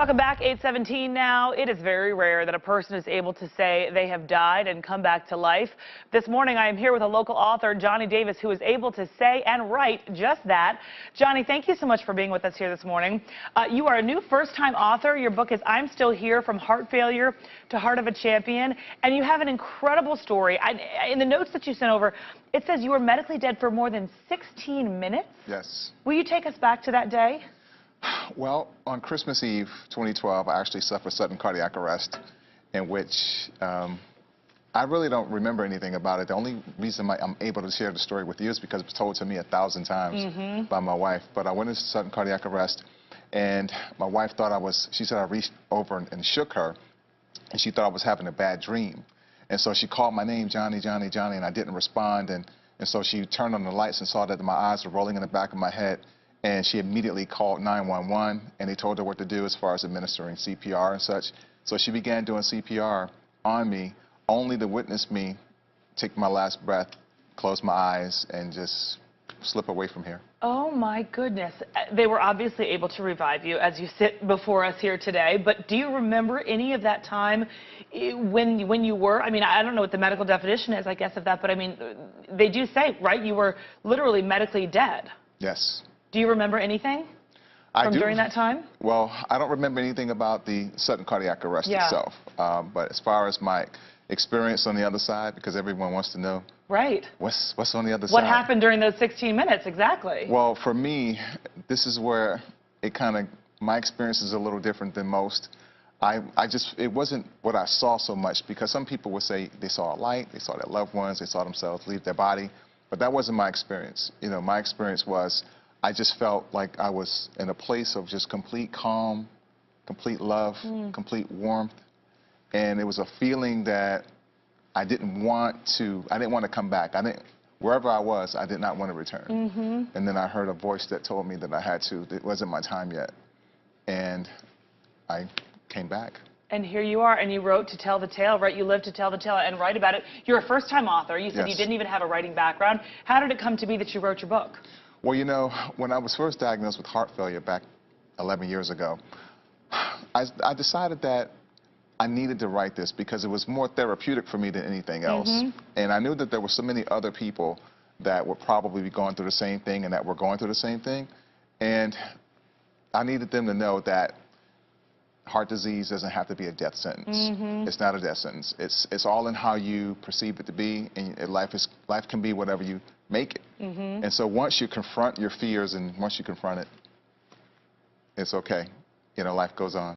Welcome back, 8:17 now. It is very rare that a person is able to say they have died and come back to life. This morning, I am here with a local author, Johnny Davis, who is able to say and write just that. Johnny, thank you so much for being with us here this morning. You are a new first-time author. Your book is I'm Still Here, From Heart Failure to Heart of a Champion, and you have an incredible story. In the notes that you sent over, it says you were medically dead for more than 16 minutes? Yes. Will you take us back to that day? Well, on Christmas Eve 2012, I actually suffered sudden cardiac arrest, in which I really don't remember anything about it. The only reason I'm able to share the story with you is because it was told to me 1,000 times by my wife. But I went into sudden cardiac arrest, and my wife thought she said I reached over and shook her, and she thought I was having a bad dream. And so she called my name, Johnny, Johnny, Johnny, and I didn't respond. And so she turned on the lights and saw that my eyes were rolling in the back of my head. And she immediately called 911, and they told her what to do as far as administering CPR and such. So she began doing CPR on me, only to witness me take my last breath, close my eyes, and just slip away from here. Oh, my goodness. They were obviously able to revive you as you sit before us here today, but do you remember any of that time when you were, I mean, I don't know what the medical definition is, I guess, of that, but I mean, they do say, right, you were literally medically dead. Yes. Do you remember anything from during that time? Well, I don't remember anything about the sudden cardiac arrest itself. But as far as my experience on the other side, because everyone wants to know, right, what's on the other side? What happened during those 16 minutes, exactly? Well, for me, this is where my experience is a little different than most. It wasn't what I saw so much, because some people would say they saw a light, they saw their loved ones, they saw themselves leave their body, but that wasn't my experience. You know, my experience was I just felt like I was in a place of just complete calm, complete love, complete warmth, and it was a feeling that I didn't want to come back. Wherever I was, I did not want to return. And then I heard a voice that told me that I had to. It wasn't my time yet, and I came back. And here you are, and you wrote to tell the tale, right? You lived to tell the tale and write about it. You're a first-time author. You said you didn't even have a writing background. How did it come to be that you wrote your book? Well, you know, when I was first diagnosed with heart failure back 11 years ago, I decided that I needed to write this because it was more therapeutic for me than anything else. And I knew that there were so many other people that would probably be going through the same thing and that were going through the same thing. And I needed them to know that heart disease doesn't have to be a death sentence. It's not a death sentence. It's all in how you perceive it to be, and life can be whatever you make it. And so once you confront your fears and once you confront it, it's okay. You know, life goes on.